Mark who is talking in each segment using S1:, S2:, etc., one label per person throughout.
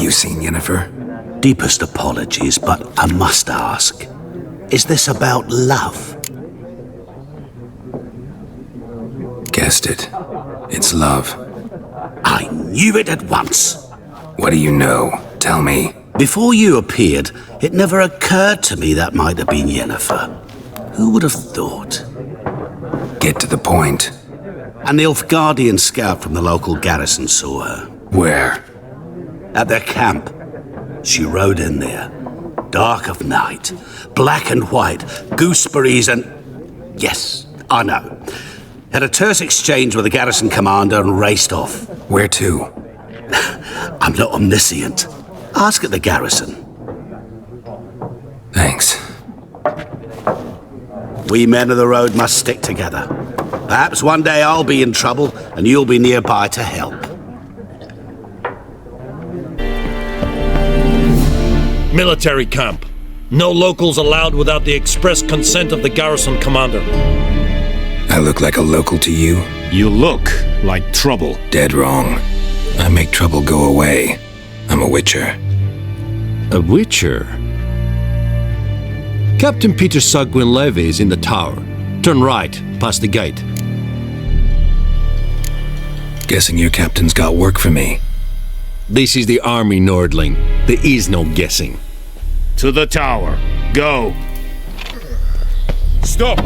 S1: you seen Yennefer?
S2: Deepest apologies, but I must ask, is this about love?
S1: Guessed it. It's love.
S2: I knew it at once.
S1: What do you know? Tell me.
S2: Before you appeared, it never occurred to me that might have been Yennefer. Who would have thought?
S1: Get to the point.
S2: An Nilfgaardian scout from the local garrison saw her.
S1: Where?
S2: At their camp. She rode in there. Dark of night. Black and white. Gooseberries and... Yes, I know. Had a terse exchange with the garrison commander and raced off.
S1: Where to?
S2: I'm not omniscient. Ask at the garrison.
S1: Thanks.
S2: We men of the road must stick together. Perhaps one day I'll be in trouble and you'll be nearby to help.
S3: Military camp. No locals allowed without the express consent of the garrison commander.
S1: I look like a local to you?
S4: You look like trouble.
S1: Dead wrong. I make trouble go away. I'm a Witcher.
S4: A Witcher? Captain Peter Sagwin Levy is in the tower. Turn right, past the gate.
S1: Guessing your captain's got work for me.
S4: This is the army, Nordling. There is no guessing.
S5: To the tower. Go. Stop!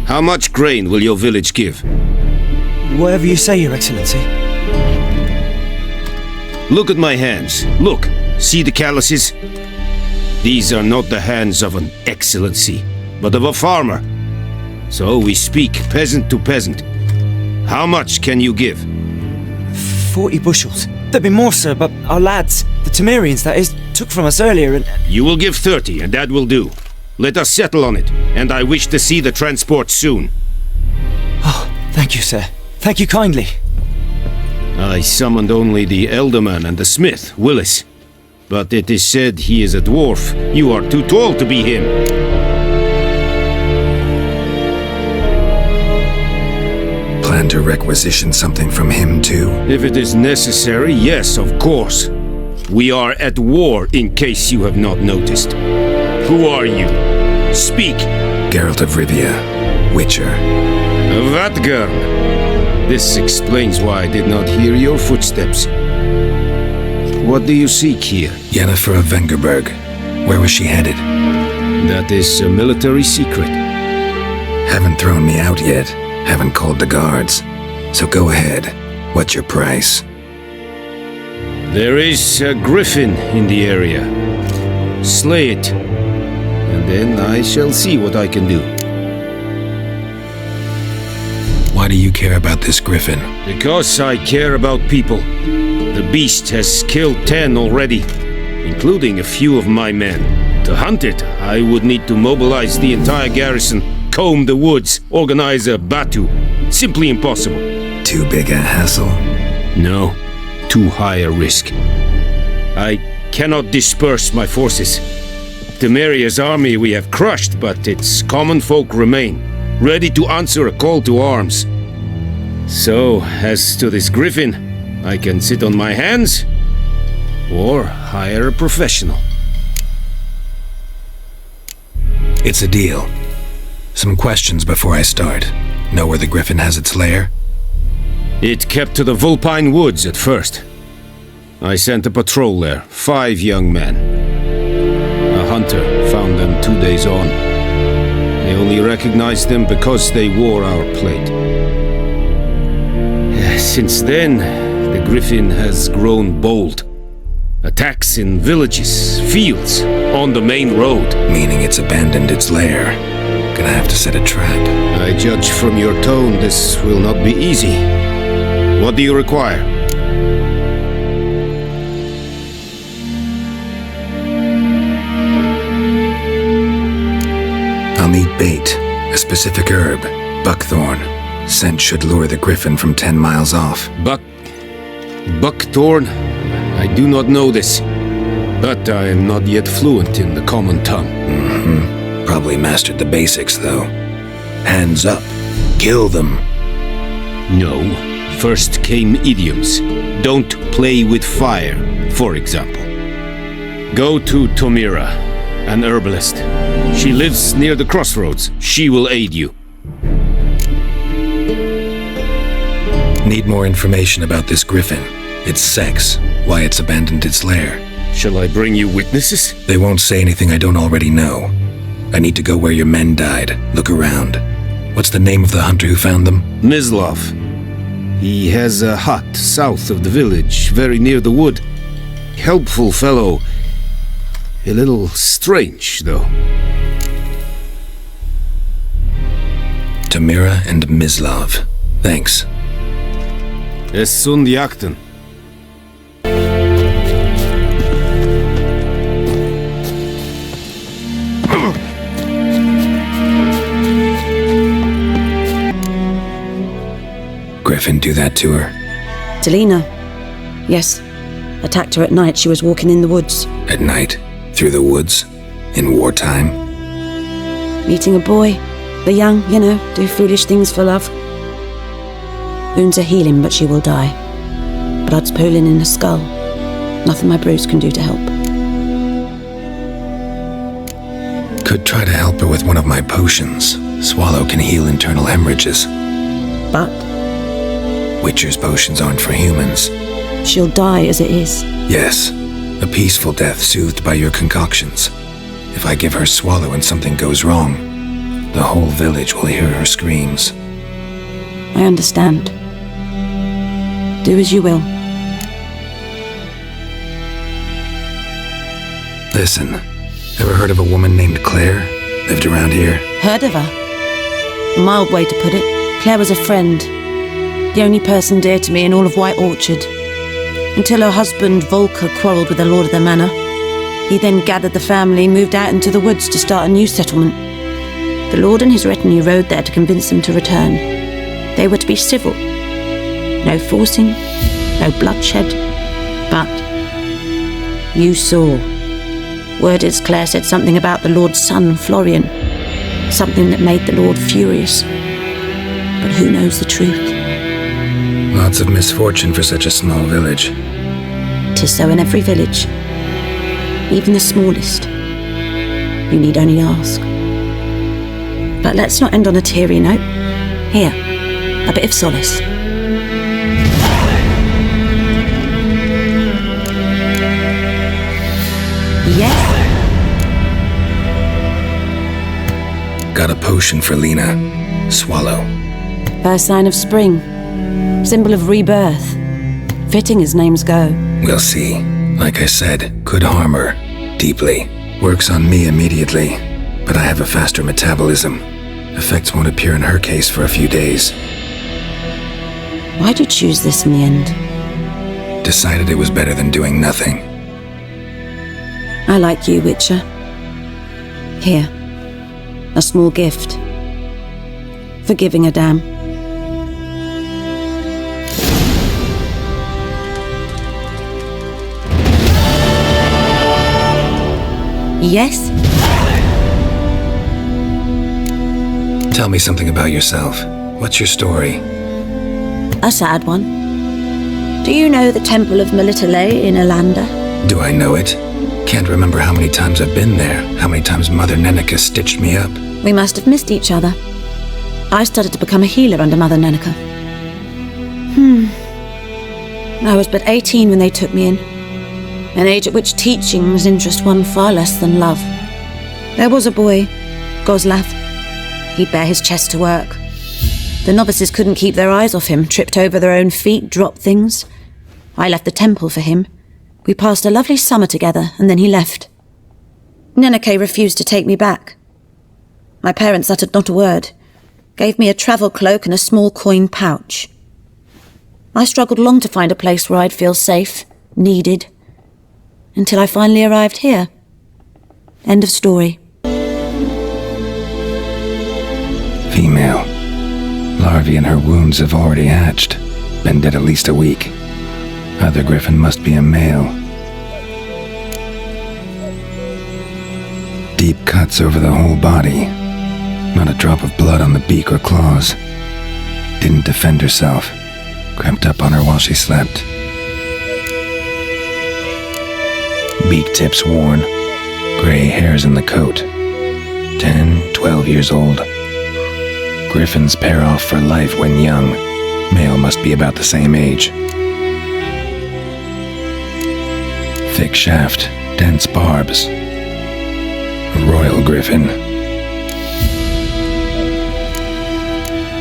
S6: How much grain will your village give?
S7: Whatever you say, Your Excellency.
S6: Look at my hands. Look. See the calluses? These are not the hands of an excellency, but of a farmer. So we speak peasant to peasant. How much can you give?
S7: 40 bushels. There'd be more, sir, but our lads, the Temerians, that is, took from us earlier and...
S6: You will give 30, and that will do. Let us settle on it, and I wish to see the transport soon.
S7: Oh, thank you, sir. Thank you kindly.
S6: I summoned only the Elderman and the smith, Willis. But it is said he is a dwarf. You are too tall to be him.
S1: Plan to requisition something from him, too?
S6: If it is necessary, yes, of course. We are at war, in case you have not noticed. Who are you? Speak!
S1: Geralt of Rivia, Witcher.
S6: Vatgern. This explains why I did not hear your footsteps. What do you seek here?
S1: Yennefer of Vengerberg. Where was she headed?
S6: That is a military secret.
S1: Haven't thrown me out yet. Haven't called the guards. So go ahead. What's your price?
S6: There is a griffin in the area. Slay it. And then I shall see what I can do.
S1: Why do you care about this griffin?
S6: Because I care about people. The beast has killed 10 already, including a few of my men. To hunt it, I would need to mobilize the entire garrison, comb the woods, organize a batu. Simply impossible.
S1: Too big a hassle?
S6: No, too high a risk. I cannot disperse my forces. Temeria's army we have crushed, but its common folk remain, ready to answer a call to arms. So, as to this griffin, I can sit on my hands, or hire a professional.
S1: It's a deal. Some questions before I start. Know where the griffin has its lair?
S6: It kept to the Vulpine Woods at first. I sent a patrol there, 5 young men. A hunter found them 2 days on. They only recognized them because they wore our plate. Since then, the griffin has grown bold. Attacks in villages, fields, on the main road.
S1: Meaning it's abandoned its lair. Gonna have to set a trap.
S6: I judge from your tone this will not be easy. What do you require?
S1: I'll need bait, a specific herb, buckthorn. Scent should lure the griffin from 10 miles off.
S6: Buckthorn? I do not know this, but I am not yet fluent in the common tongue.
S1: Probably mastered the basics, though. Hands up. Kill them.
S6: No. First came idioms. Don't play with fire, for example. Go to Tomira, an herbalist. She lives near the crossroads. She will aid you.
S1: Need more information about this griffin. Its sex, why it's abandoned its lair.
S6: Shall I bring you witnesses?
S1: They won't say anything I don't already know. I need to go where your men died. Look around. What's the name of the hunter who found them?
S6: Mislav. He has a hut south of the village, very near the wood. Helpful fellow. A little strange, though.
S1: Tamira and Mislav. Thanks.
S6: Es sunt jakten.
S1: Griffin do that to her?
S8: Delina. Yes. Attacked her at night. She was walking in the woods.
S1: At night? Through the woods? In wartime?
S8: Meeting a boy. The young, do foolish things for love. Wounds are healing, but she will die. Blood's pooling in her skull. Nothing my brews can do to help.
S1: Could try to help her with one of my potions. Swallow can heal internal hemorrhages.
S8: But
S1: Witcher's potions aren't for humans.
S8: she'll die as it is.
S1: Yes, a peaceful death soothed by your concoctions. If I give her Swallow and something goes wrong, the whole village will hear her screams.
S8: I understand. Do as you will.
S1: Listen, ever heard of a woman named Claire? Lived around here?
S8: Heard of her? A mild way to put it. Claire was a friend. The only person dear to me in all of White Orchard. Until her husband, Volker, quarrelled with the lord of the manor. He then gathered the family, moved out into the woods to start a new settlement. The lord and his retinue rode there to convince them to return. They were to be civil. No forcing, no bloodshed. But you saw. Word is Claire said something about the lord's son, Florian. Something that made the lord furious. But who knows the truth?
S1: Lots of misfortune for such a small village.
S8: 'Tis so in every village. Even the smallest. You need only ask. But let's not end on a teary note. Here, a bit of solace. Yes?
S1: Got a potion for Lena. Swallow.
S8: First sign of spring. Symbol of rebirth. Fitting as names go.
S1: We'll see. Like I said, could harm her. Deeply. Works on me immediately. But I have a faster metabolism. Effects won't appear in her case for a few days.
S8: Why'd you choose this in the end?
S1: Decided it was better than doing nothing.
S8: I like you, Witcher. Here. A small gift. For giving a damn. Yes?
S1: Tell me something about yourself. What's your story?
S8: A sad one. Do you know the Temple of Melitele in Alanda?
S1: Do I know it? Can't remember how many times I've been there, how many times Mother Neneka stitched me up.
S8: We must have missed each other. I started to become a healer under Mother Neneka. I was but 18 when they took me in. An age at which teachings interest one far less than love. There was a boy, Goslav. He'd bare his chest to work. The novices couldn't keep their eyes off him, tripped over their own feet, dropped things. I left the temple for him. We passed a lovely summer together, and then he left. Neneke refused to take me back. My parents uttered not a word, gave me a travel cloak and a small coin pouch. I struggled long to find a place where I'd feel safe, needed, until I finally arrived here. End of story.
S1: Female. Larvae in her wounds have already hatched. Been dead at least a week. Other griffin must be a male. Deep cuts over the whole body. Not a drop of blood on the beak or claws. Didn't defend herself. Crept up on her while she slept. Beak tips worn. Gray hairs in the coat. 10, 12 years old. Griffins pair off for life when young. Male must be about the same age. Thick shaft, dense barbs. Royal griffin.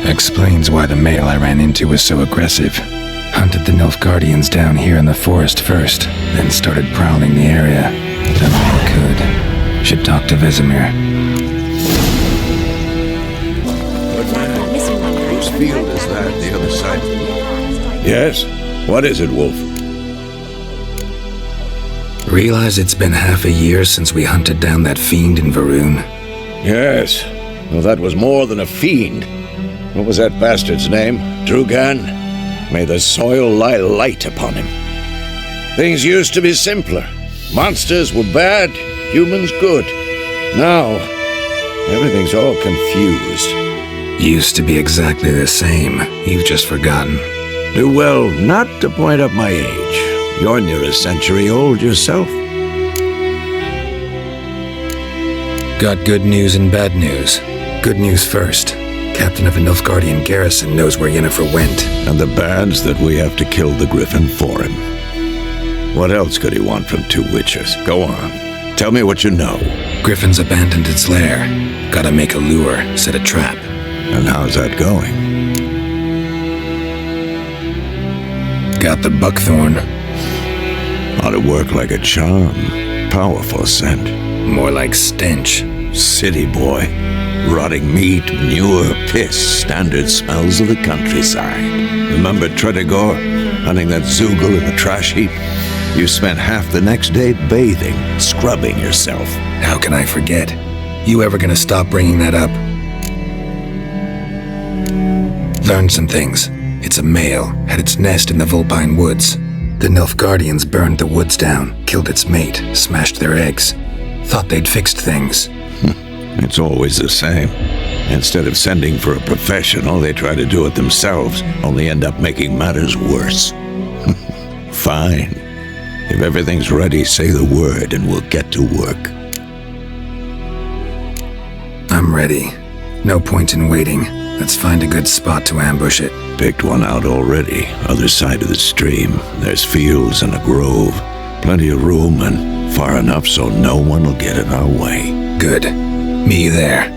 S1: Explains why the male I ran into was so aggressive. Hunted the Nilfgaardians down here in the forest first, then started prowling the area. Done all I could. Should talk to Vesemir.
S9: Whose field is that, the other side?
S5: Yes? What is it, Wolf?
S1: Realize it's been half a year since we hunted down that fiend in Varun?
S5: Yes. Well, that was more than a fiend. What was that bastard's name? Drugan? May the soil lie light upon him. Things used to be simpler. Monsters were bad, humans good. Now, everything's all confused.
S1: Used to be exactly the same. You've just forgotten.
S9: Do well not to point up my age. You're near a century old yourself.
S1: Got good news and bad news. Good news first. Captain of a Nilfgaardian garrison knows where Yennefer went.
S9: And the bad's that we have to kill the griffin for him. What else could he want from two witchers? Go on. Tell me what you know.
S1: Griffin's abandoned its lair. Gotta make a lure, set a trap.
S9: And how's that going?
S1: Got the buckthorn.
S9: Ought to work like a charm. Powerful scent.
S1: More like stench.
S9: City boy. Rotting meat, manure, piss. Standard smells of the countryside. Remember Tredegor? Hunting that Zoogle in the trash heap? You spent half the next day bathing, scrubbing yourself.
S1: How can I forget? You ever gonna stop bringing that up? Learned some things. It's a male, had its nest in the Vulpine Woods. The Nilfgaardians burned the woods down, killed its mate, smashed their eggs. Thought they'd fixed things.
S9: It's always the same. Instead of sending for a professional, they try to do it themselves, only end up making matters worse. Fine. If everything's ready, say the word and we'll get to work.
S1: I'm ready. No point in waiting. Let's find a good spot to ambush it.
S9: Picked one out already, other side of the stream. There's fields and a grove. Plenty of room and far enough so no one will get in our way.
S1: Good. Me there.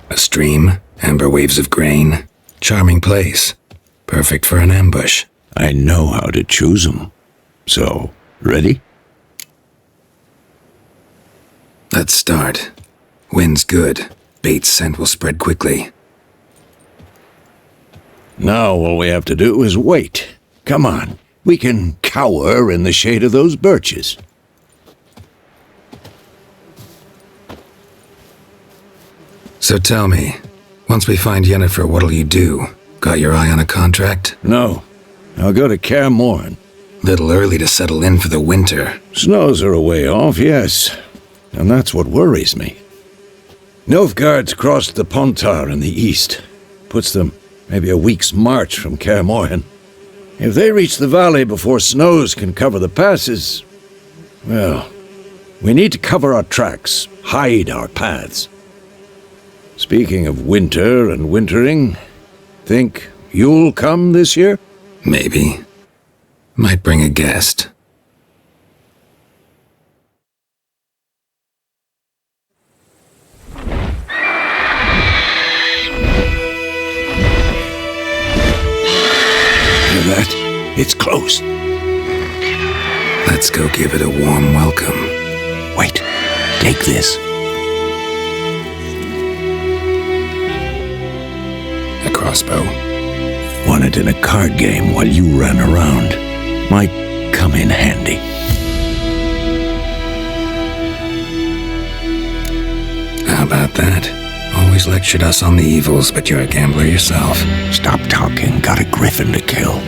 S1: A stream, amber waves of grain. Charming place. Perfect for an ambush.
S9: I know how to choose 'em. So, ready?
S1: Let's start. Wind's good. Bait's scent will spread quickly.
S9: Now all we have to do is wait. Come on. We can cower in the shade of those birches.
S1: So tell me, once we find Yennefer, what'll you do? Got your eye on a contract?
S9: No. I'll go to Kaer Morhen.
S1: Little early to settle in for the winter.
S9: Snows are a way off, yes. And that's what worries me. Nilfgaard's crossed the Pontar in the east. Puts them maybe a week's march from Kaer Morhen. If they reach the valley before snows can cover the passes,
S5: Well, we need to cover our tracks, hide our paths. Speaking of winter and wintering, think you'll come this year?
S1: Maybe. Might bring a guest.
S5: Hear that? It's close.
S1: Let's go give it a warm welcome.
S5: Wait, take this.
S1: A crossbow.
S5: Won it in a card game while you ran around. Might come in handy.
S1: How about that? Always lectured us on the evils, but you're a gambler yourself.
S5: Stop talking. Got a griffin to kill.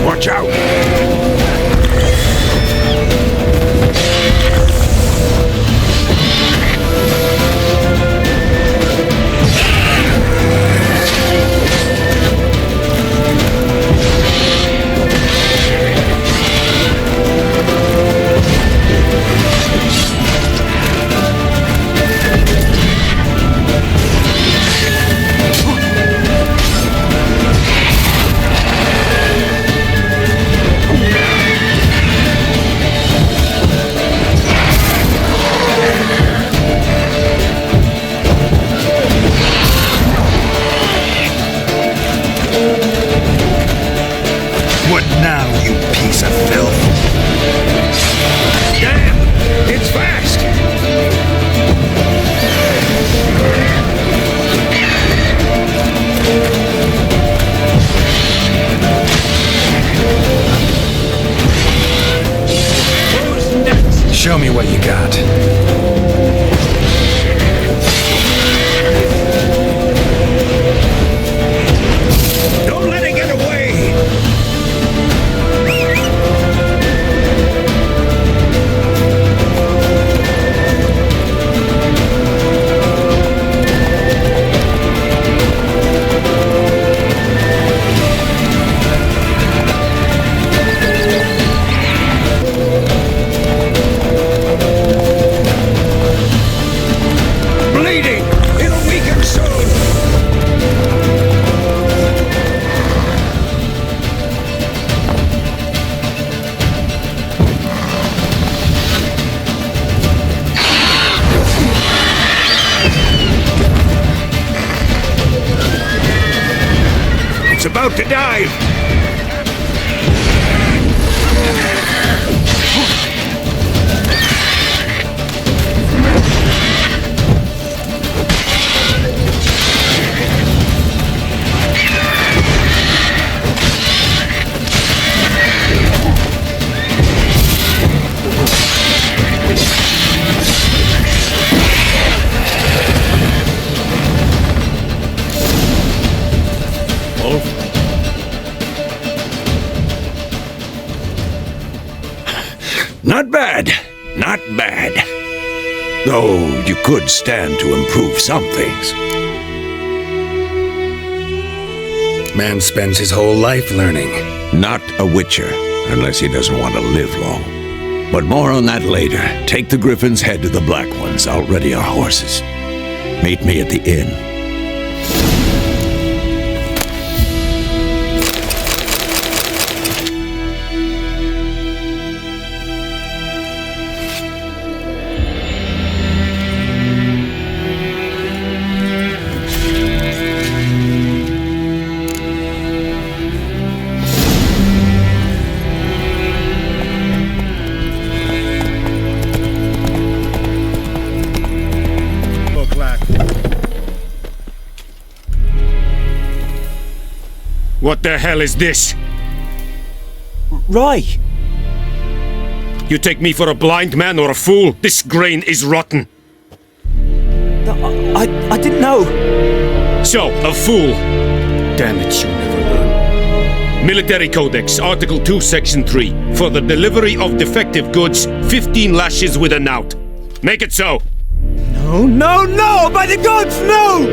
S5: Watch out!
S2: What now, you piece of filth?
S6: Damn! It's fast!
S1: Show me what you got.
S6: Don't let it get away! Bleeding! It'll weaken soon! It's about to dive!
S5: Not bad. Not bad. Though you could stand to improve some things.
S1: Man spends his whole life learning.
S5: Not a Witcher, unless he doesn't want to live long. But more on that later. Take the Griffin's head to the Black Ones. I'll ready our horses. Meet me at the inn.
S6: What the hell is this?
S7: Rye!
S6: You take me for a blind man or a fool? This grain is rotten.
S7: I didn't know.
S6: So, a fool. Damn it, you never learn. Military Codex, Article 2, Section 3. For the delivery of defective goods, 15 lashes with a knout. Make it so.
S7: No. No, no, no! By the gods, no!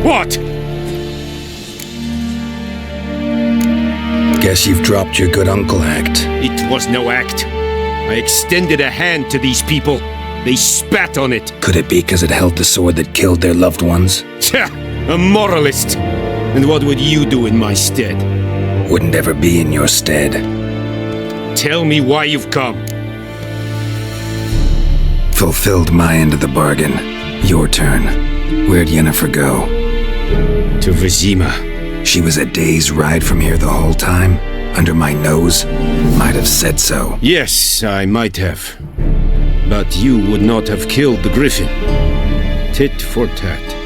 S6: What?
S1: Guess you've dropped your good uncle act.
S6: It was no act. I extended a hand to these people. They spat on it.
S1: Could it be because it held the sword that killed their loved ones?
S6: Tja, a moralist. And what would you do in my stead?
S1: Wouldn't ever be in your stead.
S6: Tell me why you've come.
S1: Fulfilled my end of the bargain. Your turn. Where'd Yennefer go?
S6: To Vizima.
S1: She was a day's ride from here the whole time? Under my nose? Might have said so.
S6: Yes, I might have. But you would not have killed the griffin. Tit for tat.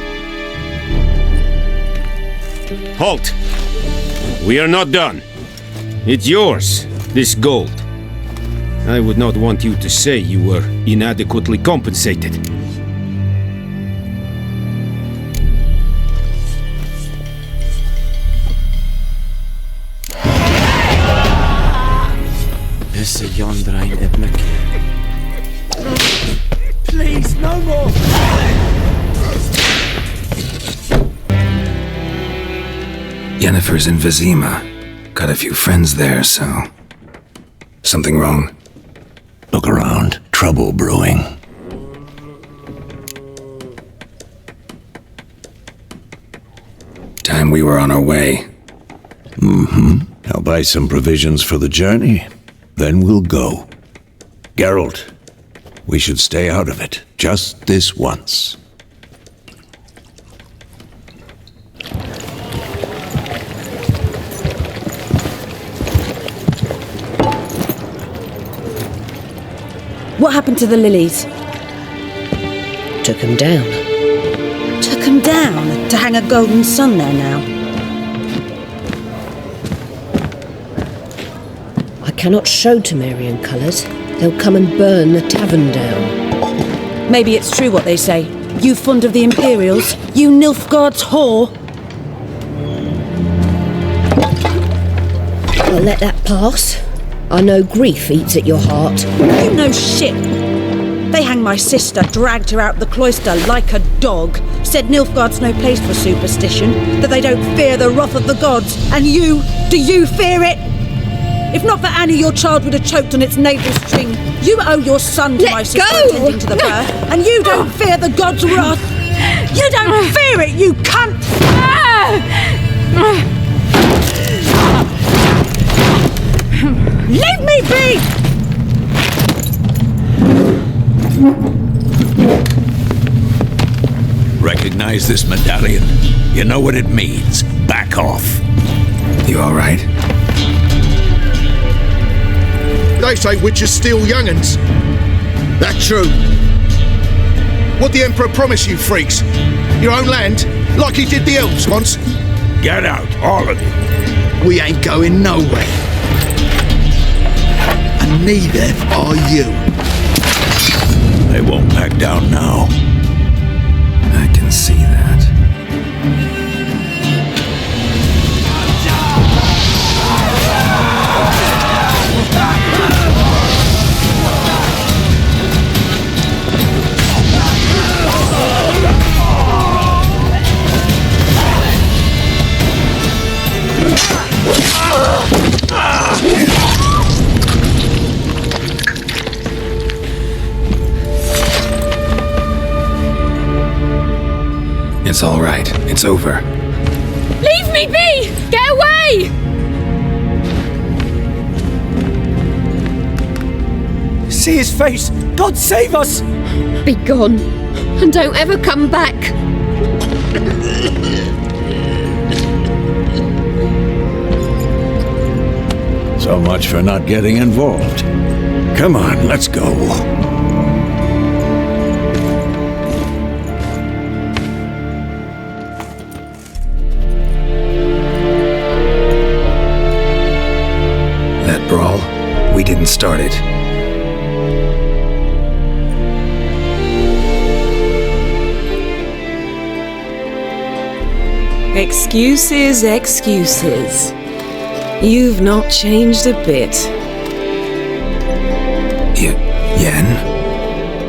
S6: Halt! We are not done. It's yours, this gold. I would not want you to say you were inadequately compensated.
S7: Please, no more!
S1: Yennefer's in Vizima. Got a few friends there, so... Something wrong?
S5: Look around. Trouble brewing.
S1: Time we were on our way.
S5: I'll buy some provisions for the journey. Then we'll go. Geralt, we should stay out of it. Just this once.
S8: What happened to the lilies?
S10: Took him down.
S8: Took them down to hang a golden sun there now.
S10: I cannot show Temerian colours. They'll come and burn the tavern down.
S8: Maybe it's true what they say. You fond of the Imperials? You Nilfgaard's whore?
S10: I'll let that pass. I know grief eats at your heart.
S8: You know shit. They hanged my sister, dragged her out the cloister like a dog, said Nilfgaard's no place for superstition, that they don't fear the wrath of the gods. And you, do you fear it? If not for Annie, your child would have choked on its navel string. You owe your son to my sister attending to the birth, and you don't fear the gods' wrath. You don't fear it, you cunt! Leave me be!
S5: Recognize this medallion? You know what it means. Back off.
S1: You all right?
S11: They say Witchers steal young'uns. That true? What the Emperor promised you freaks? Your own land? Like he did the elves once?
S5: Get out, all of you.
S11: We ain't going nowhere. And neither are you.
S5: They won't back down now.
S1: I can see that. It's all right. It's over.
S12: Leave me be! Get away!
S7: See his face! God save us!
S12: Be gone, and don't ever come back.
S5: So much for not getting involved. Come on, let's go.
S1: That brawl, we didn't start it.
S13: Excuses, excuses. You've not changed a bit.
S1: Yen?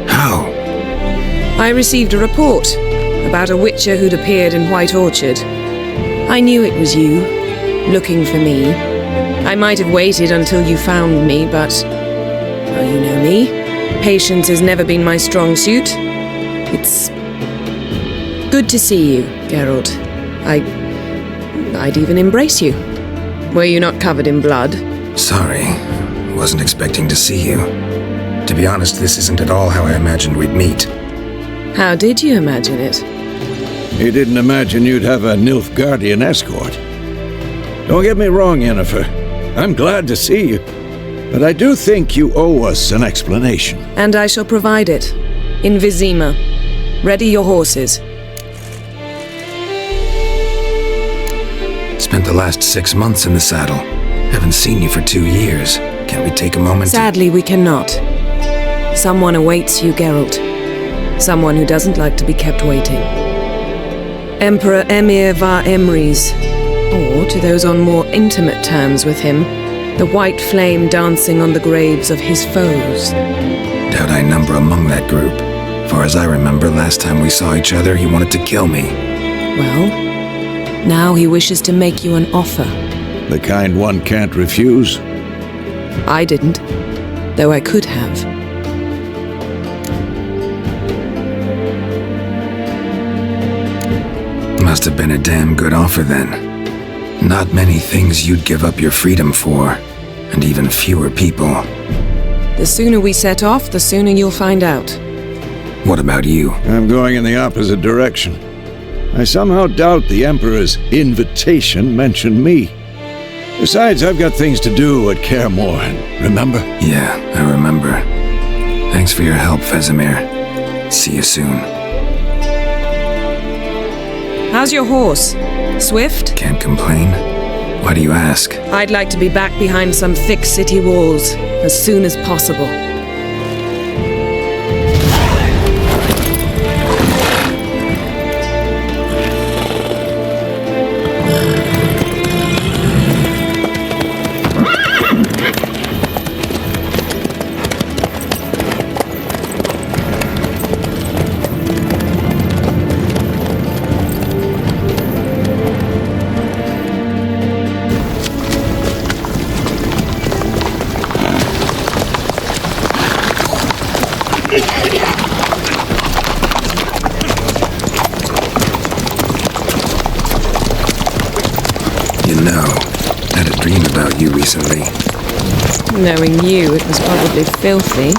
S1: How?
S13: I received a report about a Witcher who'd appeared in White Orchard. I knew it was you, looking for me. I might have waited until you found me, but... well, you know me. Patience has never been my strong suit. It's... good to see you, Geralt. I'd even embrace you. Were you not covered in blood?
S1: Sorry. Wasn't expecting to see you. To be honest, this isn't at all how I imagined we'd meet.
S13: How did you imagine it?
S5: You didn't imagine you'd have a Nilfgaardian escort. Don't get me wrong, Yennefer. I'm glad to see you. But I do think you owe us an explanation.
S13: And I shall provide it. In Vizima. Ready your horses.
S1: Spent the last 6 months in the saddle. Haven't seen you for 2 years. Can't we take a moment
S13: Sadly, we cannot. Someone awaits you, Geralt. Someone who doesn't like to be kept waiting. Emperor Emir var Emrys. Or, to those on more intimate terms with him, the white flame dancing on the graves of his foes.
S1: Doubt I number among that group. Far as I remember, last time we saw each other, he wanted to kill me.
S13: Well, now he wishes to make you an offer.
S5: The kind one can't refuse?
S13: I didn't, though I could have.
S1: Must have been a damn good offer then. Not many things you'd give up your freedom for, and even fewer people.
S13: The sooner we set off, the sooner you'll find out.
S1: What about you?
S5: I'm going in the opposite direction. I somehow doubt the Emperor's invitation mentioned me. Besides, I've got things to do at Kaer Morhen, remember?
S1: Yeah, I remember. Thanks for your help, Vesemir. See you soon.
S13: How's your horse? Swift?
S1: Can't complain. Why do you ask?
S13: I'd like to be back behind some thick city walls as soon as possible.
S1: You recently.
S13: Knowing you, it was probably filthy.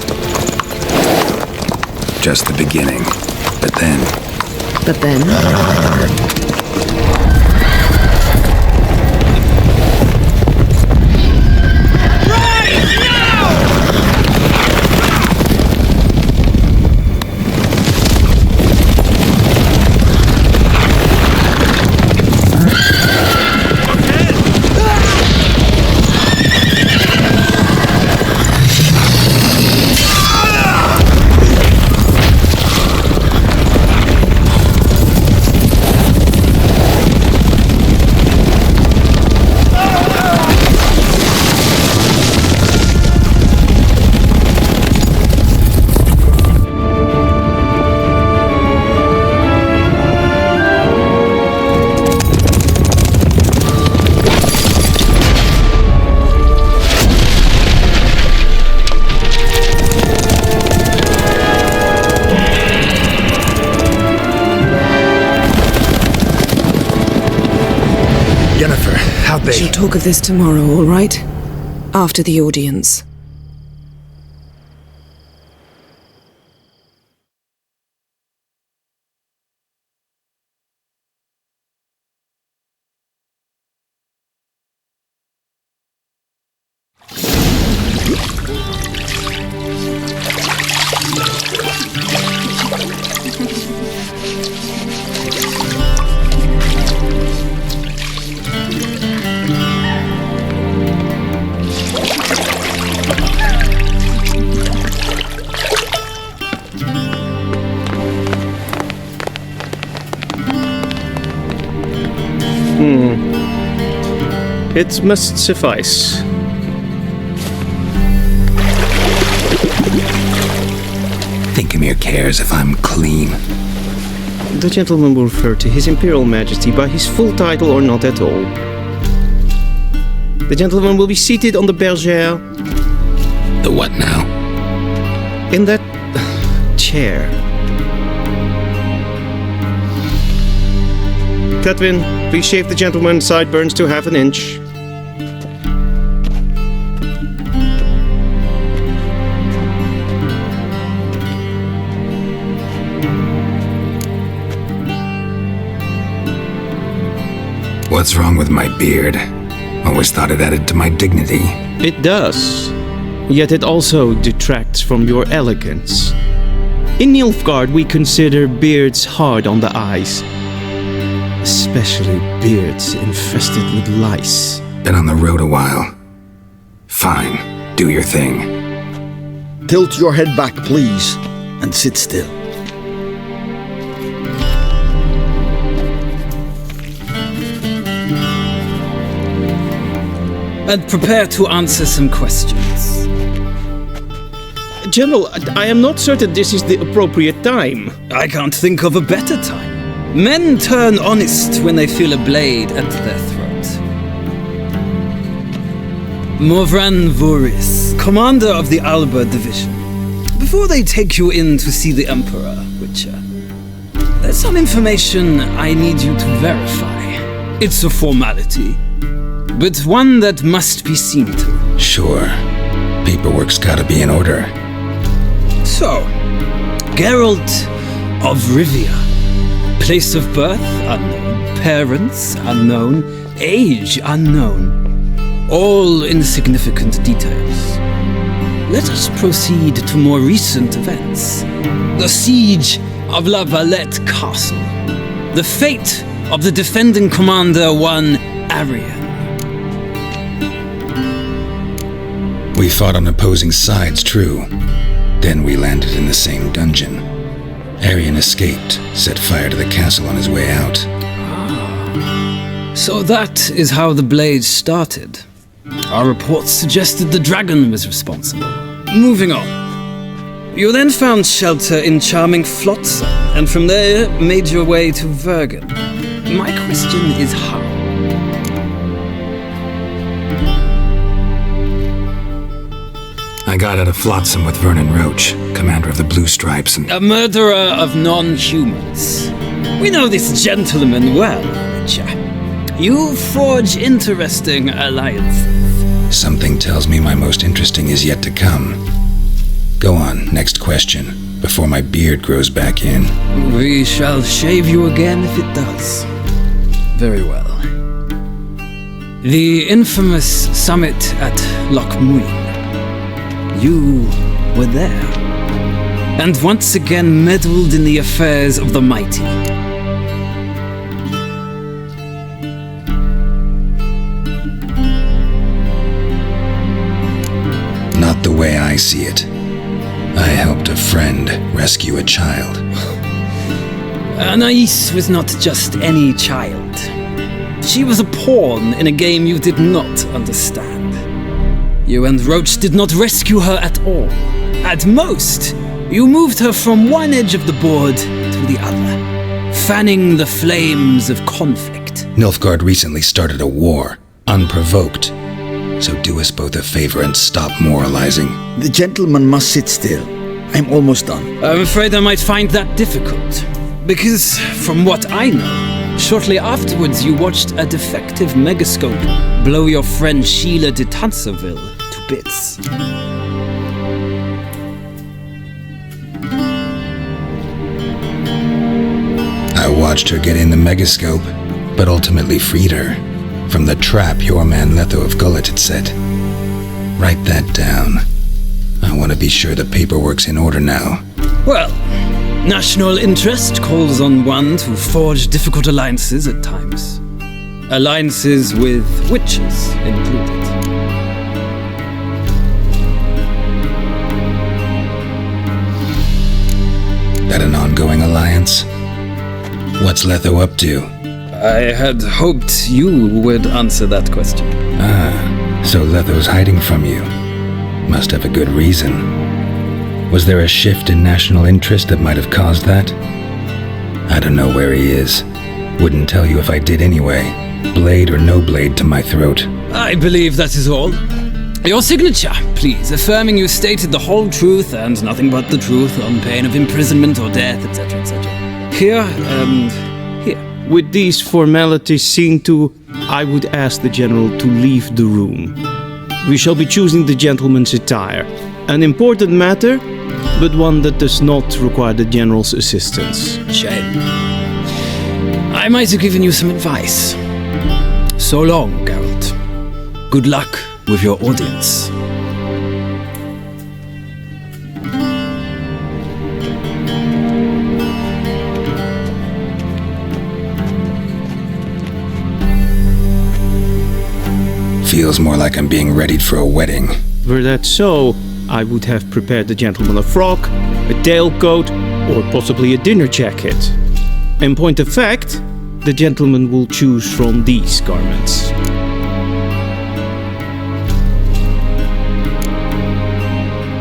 S1: Just the beginning. But then...
S13: Yennefer, how'd they... We'll talk of this tomorrow, all right? After the audience.
S6: It must suffice.
S1: Thinkamere cares if I'm clean.
S6: The gentleman will refer to His Imperial Majesty by his full title or not at all. The gentleman will be seated on the bergère.
S1: The what now?
S6: In that chair. Cletwin, please shave the gentleman's sideburns to 1/2 inch.
S1: What's wrong with my beard? Always thought it added to my dignity.
S6: It does. Yet it also detracts from your elegance. In Nilfgaard, we consider beards hard on the eyes. Especially beards infested with lice.
S1: Been on the road a while. Fine, do your thing.
S11: Tilt your head back, please, and sit still.
S14: And prepare to answer some questions.
S6: General, I am not certain this is the appropriate time.
S14: I can't think of a better time. Men turn honest when they feel a blade at their throat. Morvran Voris, commander of the Alba Division. Before they take you in to see the Emperor, Witcher, there's some information I need you to verify. It's a formality, but one that must be seen to.
S1: Sure. Paperwork's gotta be in order.
S14: So, Geralt of Rivia. Place of birth unknown. Parents unknown. Age unknown. All insignificant details. Let us proceed to more recent events. The siege of La Valette Castle. The fate of the defending commander, one Arian.
S1: We fought on opposing sides, true. Then we landed in the same dungeon. Arian escaped, set fire to the castle on his way out.
S14: So that is how the blade started. Our reports suggested the dragon was responsible. Moving on. You then found shelter in charming Flotsam, and from there made your way to Vergen. My question is how?
S1: I got out of Flotsam with Vernon Roach, commander of the Blue Stripes, and...
S14: A murderer of non-humans. We know this gentleman well, Witcher. You forge interesting alliances.
S1: Something tells me my most interesting is yet to come. Go on, next question, before my beard grows back in.
S14: We shall shave you again if it does. Very well. The infamous summit at Loch Muin. You were there, and once again meddled in the affairs of the mighty.
S1: Not the way I see it. I helped a friend rescue a child.
S14: Anais was not just any child. She was a pawn in a game you did not understand. You and Roach did not rescue her at all. At most, you moved her from one edge of the board to the other, fanning the flames of conflict.
S1: Nilfgaard recently started a war, unprovoked. So do us both a favor and stop moralizing.
S11: The gentleman must sit still. I'm almost done.
S14: I'm afraid I might find that difficult. Because, from what I know, shortly afterwards you watched a defective megascope blow your friend Sheila de Tanserville to bits.
S1: I watched her get in the megascope, but ultimately freed her from the trap your man Letho of Gullet had set. Write that down. I want to be sure the paperwork's in order now.
S14: Well, national interest calls on one to forge difficult alliances at times. Alliances with witches included.
S1: That an ongoing alliance? What's Letho up to?
S14: I had hoped you would answer that question.
S1: Ah, so Letho's hiding from you. Must have a good reason. Was there a shift in national interest that might have caused that? I don't know where he is. Wouldn't tell you if I did anyway. Blade or no blade to my throat.
S14: I believe that is all. Your signature, please, affirming you stated the whole truth and nothing but the truth on pain of imprisonment or death, etc., etc. Here and here.
S6: With these formalities seen to, I would ask the General to leave the room. We shall be choosing the gentleman's attire. An important matter, but one that does not require the General's assistance.
S14: Shame. I might have given you some advice. So long, Geralt. Good luck with your audience.
S1: Feels more like I'm being readied for a wedding.
S6: Were that so, I would have prepared the gentleman a frock, a tailcoat, or possibly a dinner jacket. In point of fact, the gentleman will choose from these garments.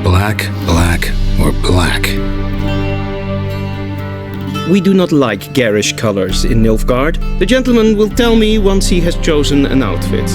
S1: Black, black, or black?
S6: We do not like garish colors in Nilfgaard. The gentleman will tell me once he has chosen an outfit.